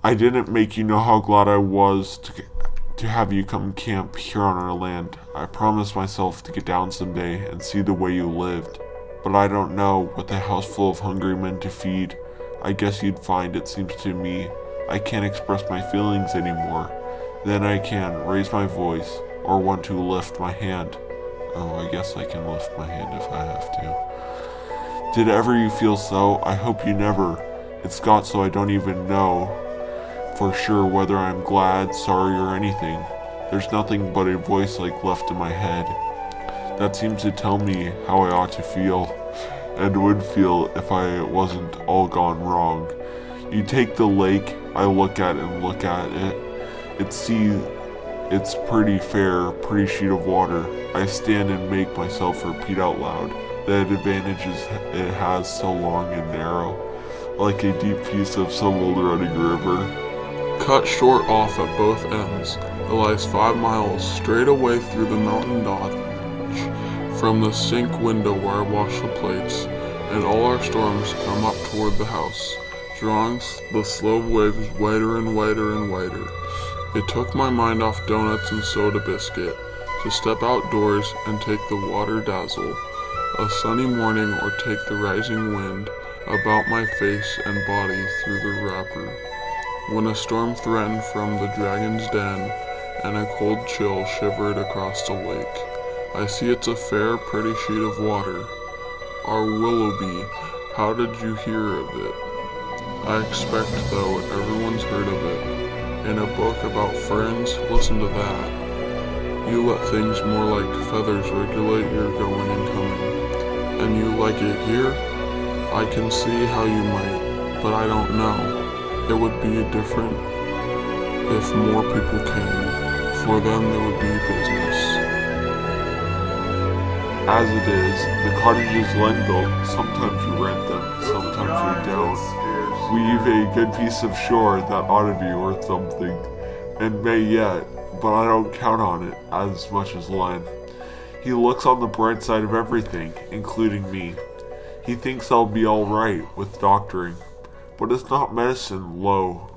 I didn't make you know how glad I was to have you come camp here on our land. I promised myself to get down someday and see the way you lived. But I don't know, with a house full of hungry men to feed, I guess you'd find, it seems to me, I can't express my feelings anymore. Then I can raise my voice, or want to lift my hand. Oh, I guess I can lift my hand if I have to. Did ever you feel so? I hope you never. It's got so I don't even know for sure whether I'm glad, sorry, or anything. There's nothing but a voice like left in my head that seems to tell me how I ought to feel, and would feel if I wasn't all gone wrong. You take the lake, I look at it. It's pretty fair, pretty sheet of water. I stand and make myself repeat out loud the advantages it has so long and narrow, like a deep piece of some old running river. Cut short off at both ends, it lies 5 miles straight away through the mountain dodge from the sink window where I wash the plates, and all our storms come up toward the house, drawing the slow waves wider and wider and wider. It took my mind off donuts and soda biscuit to step outdoors and take the water dazzle, a sunny morning, or take the rising wind about my face and body through the wrapper. When a storm threatened from the dragon's den, and a cold chill shivered across the lake, I see it's a fair, pretty sheet of water. Our Willoughby, how did you hear of it? I expect, though, everyone's heard of it. In a book about ferns, listen to that. You let things more like feathers regulate your going and coming. And you like it here? I can see how you might, but I don't know. It would be different if more people came, for then there would be business. As it is, the cottages Len built, sometimes we rent them, sometimes we don't. We've a good piece of shore that ought to be worth something, and may yet, but I don't count on it as much as Len. He looks on the bright side of everything, including me. He thinks I'll be all right with doctoring, but it's not medicine, lo,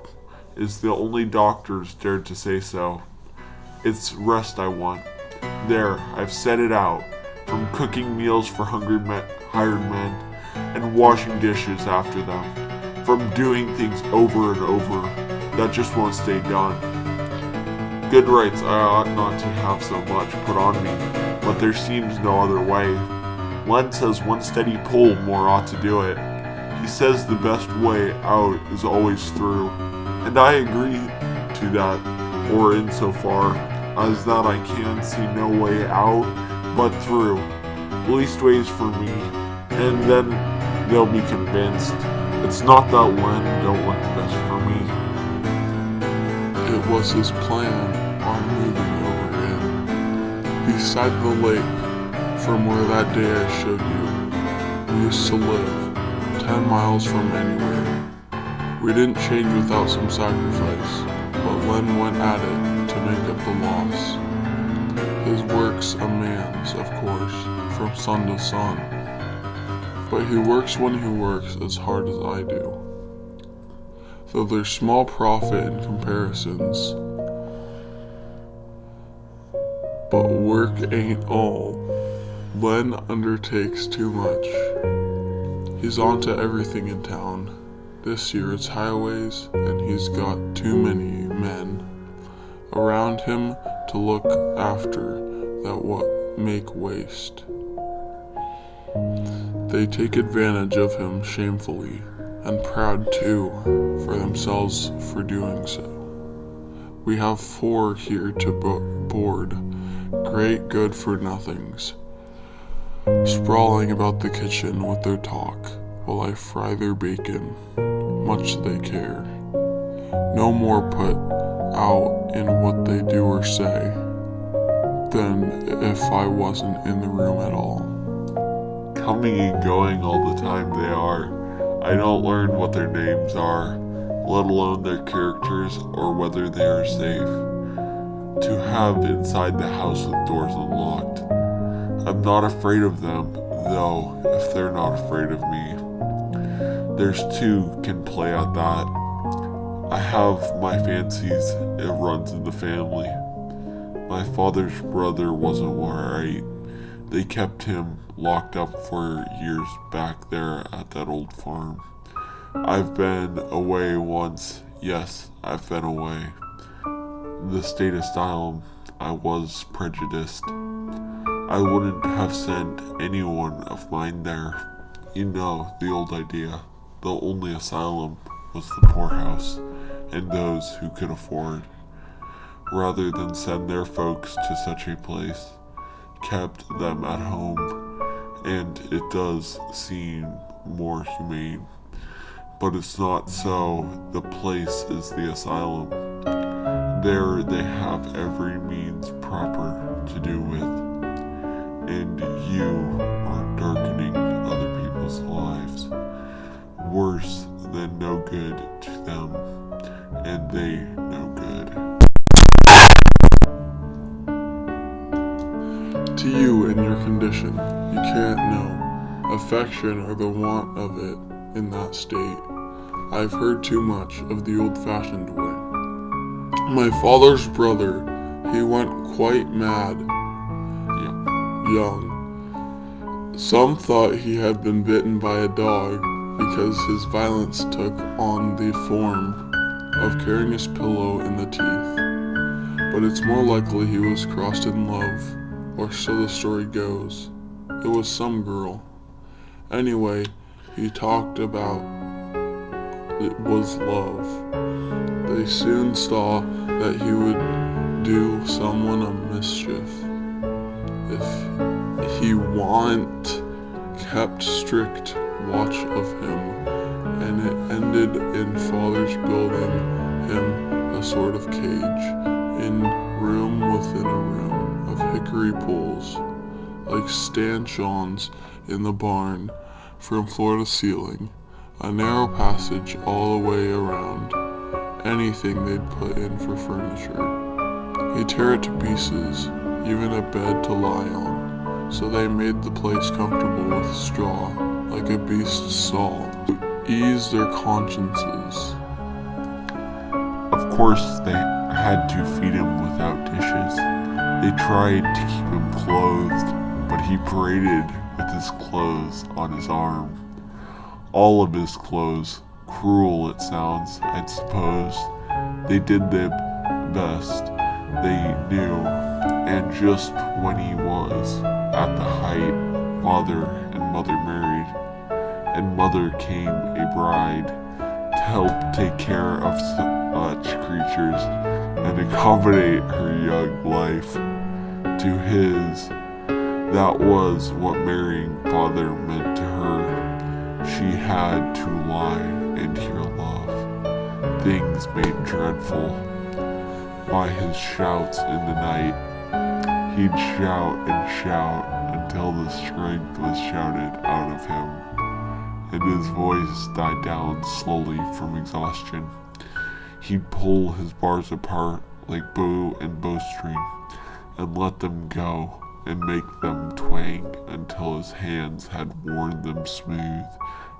is the only doctors dared to say so. It's rest I want. There, I've said it out, from cooking meals for hungry hired men, and washing dishes after them, from doing things over and over that just won't stay done. Good rights I ought not to have so much put on me, but there seems no other way. Len says one steady pull more ought to do it. He says the best way out is always through, and I agree to that, or insofar as that I can see no way out but through, leastways for me, and then they'll be convinced. It's not that Len don't want the best for me. It was his plan, our moving over in. Beside the lake, from where that day I showed you, we used to live, 10 miles from anywhere. We didn't change without some sacrifice, but Len went at it to make up the loss. His work's a man's, of course, from sun to sun. But he works when he works as hard as I do. Though there's small profit in comparisons. But work ain't all. Len undertakes too much. He's on to everything in town. This year it's highways, and he's got too many men around him to look after that what make waste. They take advantage of him shamefully, and proud too, for themselves for doing so. We have 4 here to board, great good-for-nothings, sprawling about the kitchen with their talk, while I fry their bacon, much they care. No more put out in what they do or say, than if I wasn't in the room at all. Coming and going all the time they are. I don't learn what their names are, let alone their characters or whether they are safe to have inside the house with doors unlocked. I'm not afraid of them, though, if they're not afraid of me. There's 2 can play at that. I have my fancies, it runs in the family. My father's brother wasn't right. They kept him locked up for years back there at that old farm. I've been away once. Yes, I've been away. The state asylum, I was prejudiced. I wouldn't have sent anyone of mine there. You know, the old idea. The only asylum was the poorhouse and those who could afford. Rather than send their folks to such a place, kept them at home, and it does seem more humane. But it's not so. The place is the asylum. There they have every means proper to do with, and you are darkening other people's lives. Worse than no good to them, and they no good. To you in your condition, you can't know affection or the want of it in that state. I've heard too much of the old-fashioned way. My father's brother, he went quite mad, young. Some thought he had been bitten by a dog because his violence took on the form of carrying his pillow in the teeth. But it's more likely he was crossed in love, or so the story goes. It was some girl. Anyway, he talked about it was love. They soon saw that he would do someone a mischief if he kept strict watch of him, and it ended in father's building him a sort of cage in room within a room of hickory poles, like stanchions in the barn, from floor to ceiling, a narrow passage all the way around, anything they'd put in for furniture. He'd tear it to pieces, even a bed to lie on, so they made the place comfortable with straw, like a beast's saw, to ease their consciences. Of course, they had to feed him without dishes. They tried to keep him clothed, but he paraded with his clothes on his arm. All of his clothes. Cruel it sounds, I suppose. They did their best they knew, and just when he was at the height, father and mother married, and mother came a bride to help take care of such creatures and accommodate her young life to his. That was what marrying father meant to her. She had to lie and hear love, things made dreadful by his shouts in the night. He'd shout and shout until the strength was shouted out of him, and his voice died down slowly from exhaustion. He'd pull his bars apart like bow and bowstring, and let them go, and make them twang until his hands had worn them smooth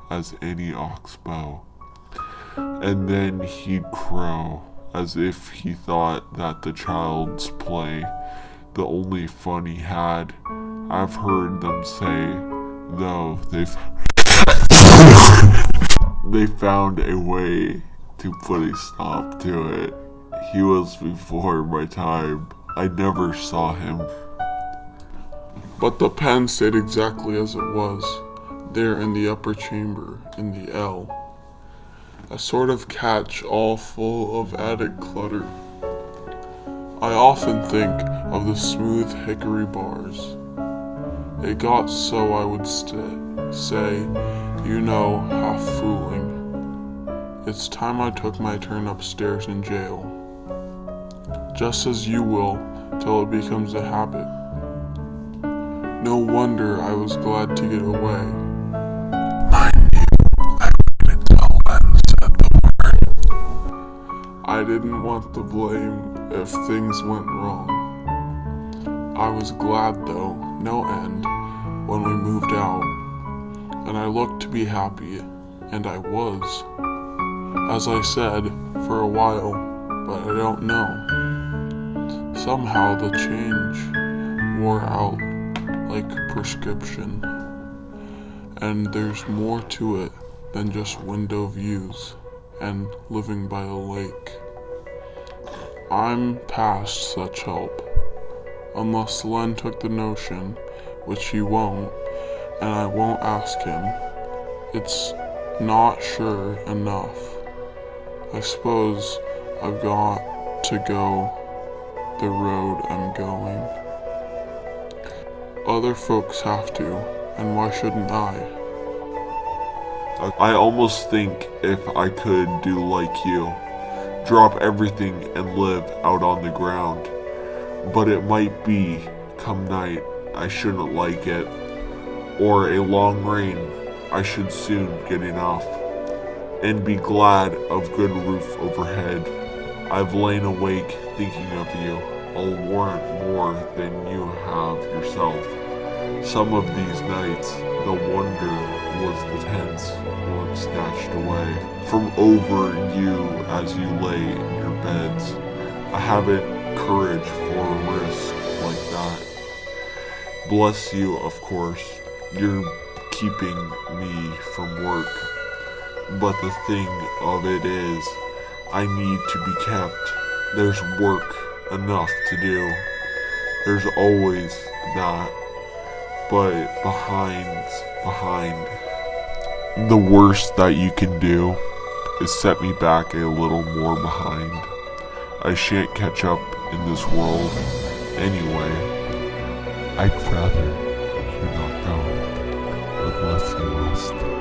as any ox bow. And then he'd crow, as if he thought that the child's play the only fun he had. I've heard them say, though, they found a way to put a stop to it. He was before my time. I never saw him. But the pen stayed exactly as it was, there in the upper chamber, in the L. A sort of catch all full of attic clutter. I often think of the smooth hickory bars. It got so I would say, you know, half fooling, it's time I took my turn upstairs in jail. Just as you will, till it becomes a habit. No wonder I was glad to get away. I knew I couldn't tell when said the word. I didn't want the blame if things went wrong. I was glad though, no end, when we moved out, and I looked to be happy, and I was. as I said, for a while, but I don't know. Somehow the change wore out like prescription, and there's more to it than just window views and living by a lake. I'm past such help, unless Len took the notion, which he won't, and I won't ask him. It's not sure enough. I suppose I've got to go the road I'm going. Other folks have to, and why shouldn't I? I almost think if I could do like you, drop everything and live out on the ground. But it might be, come night, I shouldn't like it, or a long rain, I should soon get enough, and be glad of good roof overhead. I've lain awake thinking of you, I'll warrant more than you have yourself. Some of these nights, the wonder was the tents were snatched away from over you as you lay in your beds. I haven't courage for a risk like that. Bless you, of course, you're keeping me from work. But the thing of it is, I need to be kept. There's work enough to do. There's always that. But behind, the worst that you can do is set me back a little more behind. I shan't catch up in this world anyway. I'd rather you not go unless you must.